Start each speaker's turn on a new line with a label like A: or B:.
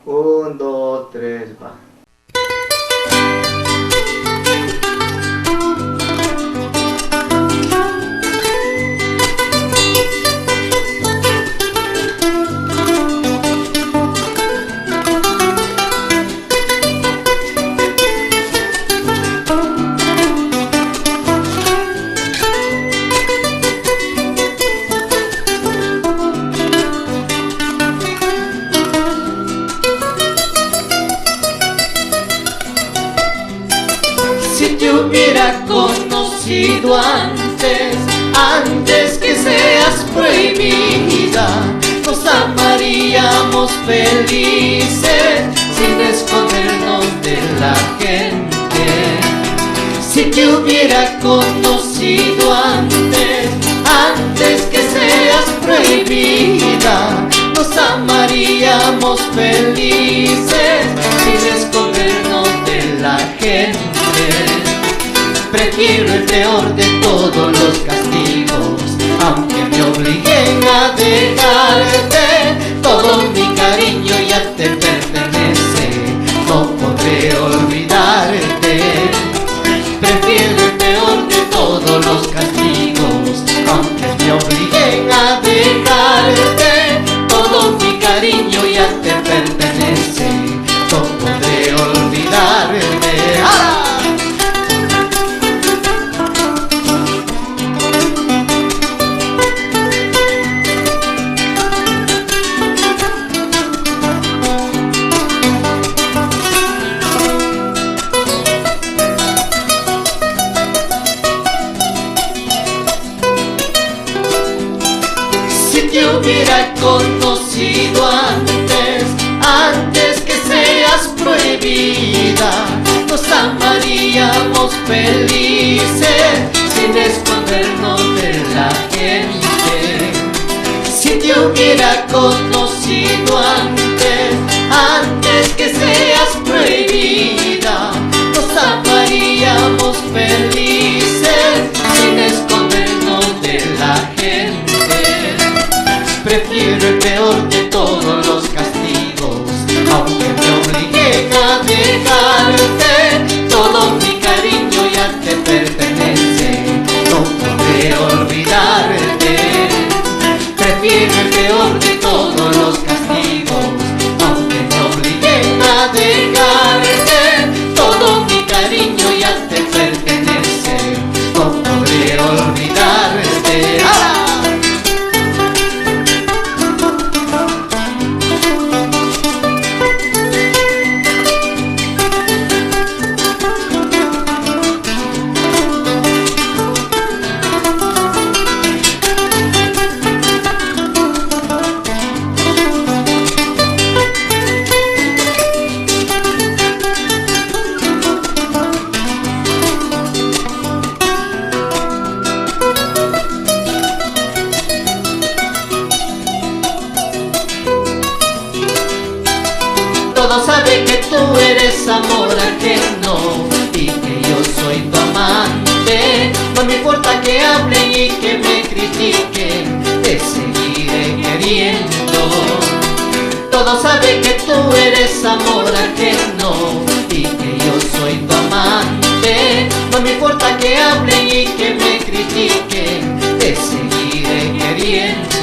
A: 1, 2, 3, va.
B: Si te hubiera conocido antes que seas prohibida, nos amaríamos felices sin escondernos de la gente. Si te hubiera conocido antes que seas prohibida, nos amaríamos felices sin escondernos de la gente. Prefiero el peor de todos los castigos, aunque me obliguen a dejarte. Todo mi cariño ya te pertenece, no podré olvidarte. Prefiero el peor de todos los castigos, aunque me obliguen a dejarte. Todo mi cariño ya te pertenece, no podré olvidarte. ¡Ah! Si te hubiera conocido antes que seas prohibida, nos amaríamos felices sin escondernos de la gente. Si te hubiera conocido antes que seas prohibida, nos amaríamos felices sin escondernos de la gente. Prefiero el peor de todos los castigos, aunque me obliguen a dejarte. Todo mi cariño ya te pertenece, no podré olvidarte. Prefiero el peor de todos los castigos, aunque me obliguen a dejarte. Todo mi cariño ya te pertenece, no podré olvidarte. ¡Ah! Todos saben que tú eres amor ajeno y que yo soy tu amante. No me importa que hablen y que me critiquen, te seguiré queriendo. Todos saben que tú eres amor ajeno y que yo soy tu amante. No me importa que hablen y que me critiquen, te seguiré queriendo.